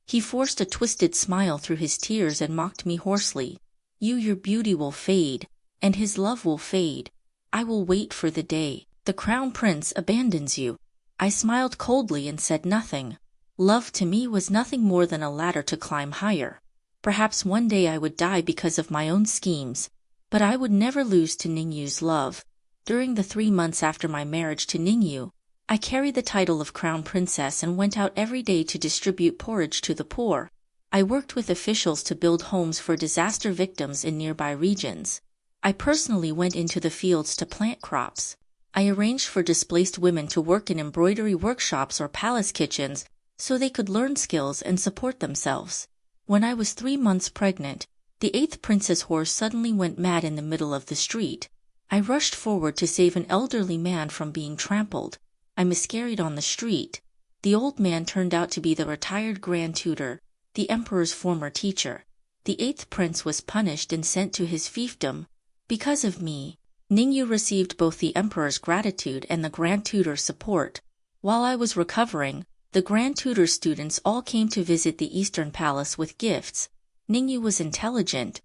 He forced a twisted smile through his tears and mocked me hoarsely. Your beauty will fade, and his love will fade. I will wait for the day the crown prince abandons you. I smiled coldly and said nothing. Love to me was nothing more than a ladder to climb higher. Perhaps one day I would die because of my own schemes, but I would never lose to Ningyu's love. During the 3 months after my marriage to Ningyu, I carried the title of crown princess and went out every day to distribute porridge to the poor. I worked with officials to build homes for disaster victims in nearby regions. I personally went into the fields to plant crops. I arranged for displaced women to work in embroidery workshops or palace kitchens so they could learn skills and support themselves. When I was 3 months pregnant, the 8th prince's horse suddenly went mad in the middle of the street. I rushed forward to save an elderly man from being trampled. I miscarried on the street. The old man turned out to be the retired grand tutor, the emperor's former teacher. The 8th prince was punished and sent to his fiefdom. Because of me, Ningyu received both the emperor's gratitude and the grand tutor's support. While I was recovering, the grand tutor's students all came to visit the Eastern Palace with gifts. Ningyu was intelligent.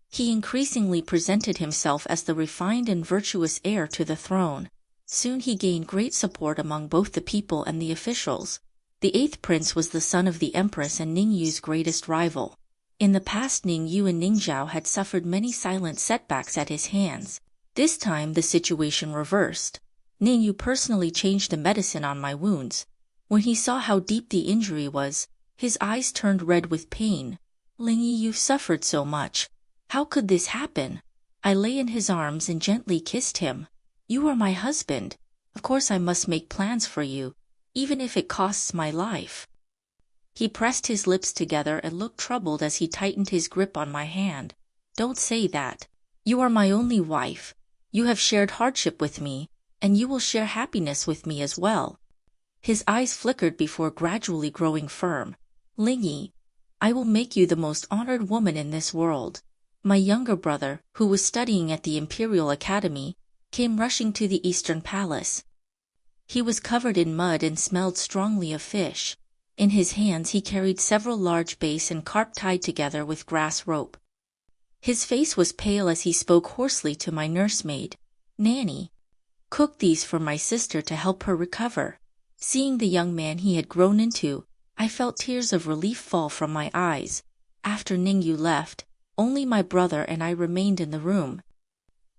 He increasingly presented himself as the refined and virtuous heir to the throne. Soon he gained great support among both the people and the officials. The 8th prince was the son of the empress and Ningyu's greatest rival. In the past, Ningyu and Ningzhao had suffered many silent setbacks at his hands. This time the situation reversed. Ningyu personally changed the medicine on my wounds. When he saw how deep the injury was, his eyes turned red with pain. Lingy, you've suffered so much. How could this happen? I lay in his arms and gently kissed him. You are my husband. Of course I must make plans for you, even if it costs my life. He pressed his lips together and looked troubled as he tightened his grip on my hand. Don't say that. You are my only wife. You have shared hardship with me, and you will share happiness with me as well. His eyes flickered before gradually growing firm. Lingy, I will make you the most honored woman in this world. My younger brother, who was studying at the Imperial Academy, came rushing to the Eastern Palace. He was covered in mud and smelled strongly of fish. In his hands he carried several large bass and carp tied together with grass rope. His face was pale as he spoke hoarsely to my nursemaid. Nanny, cook these for my sister to help her recover. Seeing the young man he had grown into, I felt tears of relief fall from my eyes. After Ningyu left, only my brother and I remained in the room.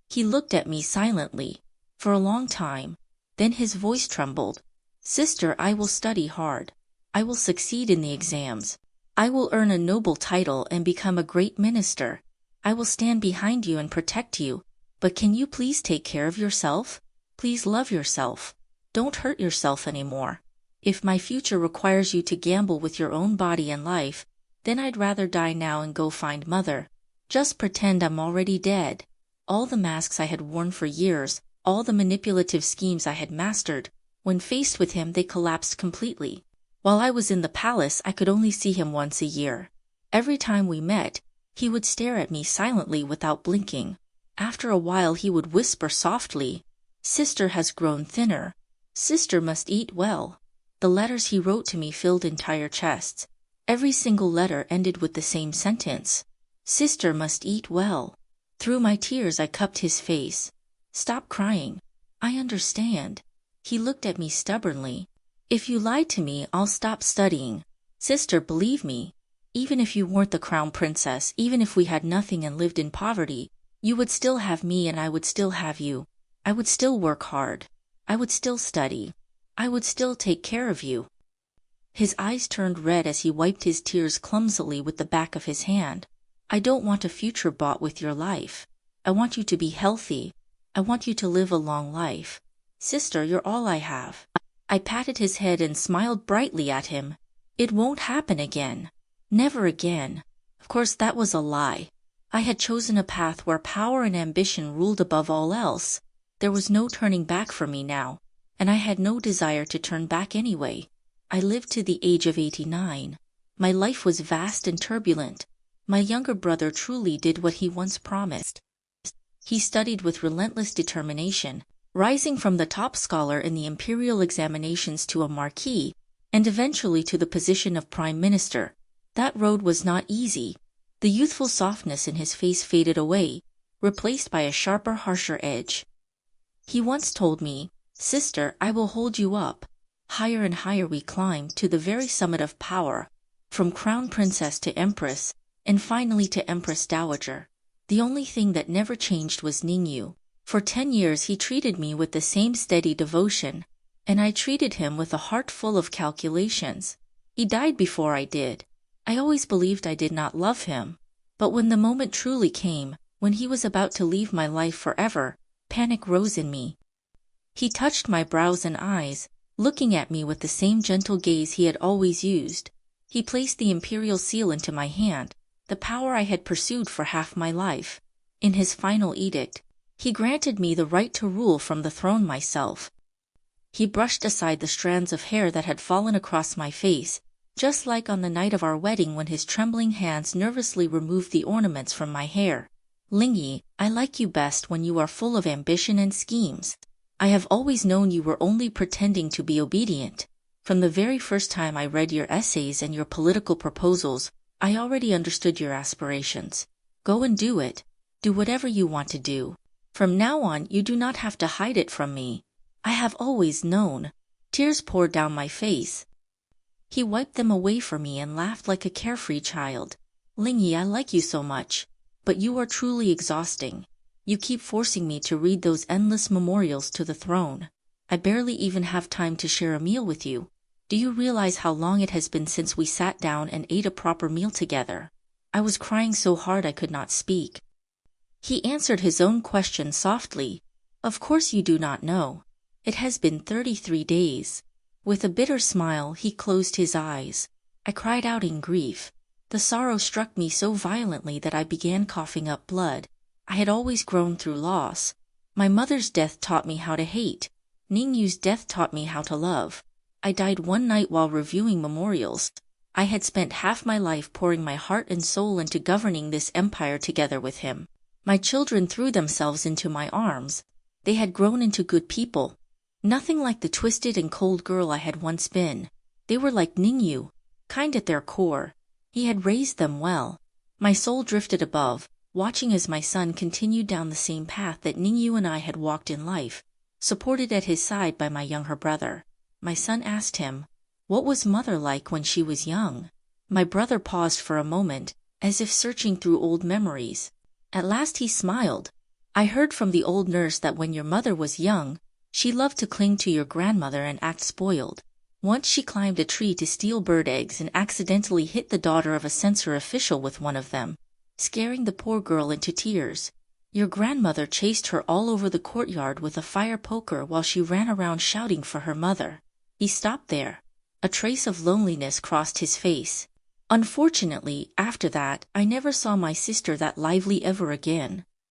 He looked at me silently, for a long time. Then his voice trembled. Sister, I will study hard. I will succeed in the exams. I will earn a noble title and become a great minister. I will stand behind you and protect you. But can you please take care of yourself? Please love yourself. Don't hurt yourself anymore. If my future requires you to gamble with your own body and life, then I'd rather die now and go find Mother. Just pretend I'm already dead. All the masks I had worn for years, all the manipulative schemes I had mastered, When faced with him, they collapsed completely. While I was in the palace, I could only see him once a year. Every time we met, he would stare at me silently without blinking. After a while he would whisper softly, "Sister has grown thinner. Sister must eat well." The letters he wrote to me filled entire chests. Every single letter ended with the same sentence, "Sister must eat well." Through my tears I cupped his face. "Stop crying. I understand." He looked at me stubbornly. "If you lied to me, I'll stop studying. Sister, believe me. Even if you weren't the crown princess, even if we had nothing and lived in poverty, you would still have me and I would still have you. I would still work hard. I would still study. I would still take care of you." His eyes turned red as he wiped his tears clumsily with the back of his hand. "I don't want a future bought with your life. I want you to be healthy. I want you to live a long life. Sister, you're all I have." I patted his head and smiled brightly at him. "It won't happen again. Never again." Of course, that was a lie. I had chosen a path where power and ambition ruled above all else. There was no turning back for me now, and I had no desire to turn back anyway. I lived to the age of 89. My life was vast and turbulent. My younger brother truly did what he once promised. He studied with relentless determination, rising from the top scholar in the imperial examinations to a marquis, and eventually to the position of prime minister. That road was not easy. The youthful softness in his face faded away, replaced by a sharper, harsher edge. He once told me, "Sister, I will hold you up." Higher and higher we climbed to the very summit of power, from crown princess to empress, and finally to empress dowager. The only thing that never changed was Ningyu. For 10 years he treated me with the same steady devotion, and I treated him with a heart full of calculations. He died before I did. I always believed I did not love him, but when the moment truly came, when he was about to leave my life forever, panic rose in me. He touched my brows and eyes, looking at me with the same gentle gaze he had always used. He placed the imperial seal into my hand, the power I had pursued for half my life. In his final edict, he granted me the right to rule from the throne myself. He brushed aside the strands of hair that had fallen across my face, just like on the night of our wedding when his trembling hands nervously removed the ornaments from my hair. "Lingyi, I like you best when you are full of ambition and schemes. I have always known you were only pretending to be obedient. From the very first time I read your essays and your political proposals, I already understood your aspirations. Go and do it. Do whatever you want to do. From now on, you do not have to hide it from me. I have always known." Tears poured down my face. He wiped them away for me and laughed like a carefree child. "Lingyi, I like you so much, but you are truly exhausting. You keep forcing me to read those endless memorials to the throne. I barely even have time to share a meal with you. Do you realize how long it has been since we sat down and ate a proper meal together?" I was crying so hard I could not speak. He answered his own question softly. "Of course you do not know. It has been 33 days. With a bitter smile, he closed his eyes. I cried out in grief. The sorrow struck me so violently that I began coughing up blood. I had always grown through loss. My mother's death taught me how to hate. Ningyu's death taught me how to love. I died one night while reviewing memorials. I had spent half my life pouring my heart and soul into governing this empire together with him. My children threw themselves into my arms. They had grown into good people. Nothing like the twisted and cold girl I had once been. They were like Ningyu, kind at their core. He had raised them well. My soul drifted above, watching as my son continued down the same path that Ningyu and I had walked in life, supported at his side by my younger brother. My son asked him, "What was mother like when she was young?" My brother paused for a moment, as if searching through old memories. At last he smiled. "I heard from the old nurse that when your mother was young, she loved to cling to your grandmother and act spoiled. Once she climbed a tree to steal bird eggs and accidentally hit the daughter of a censor official with one of them, scaring the poor girl into tears. Your grandmother chased her all over the courtyard with a fire poker while she ran around shouting for her mother." He stopped there. A trace of loneliness crossed his face. "Unfortunately, after that, I never saw my sister that lively ever again.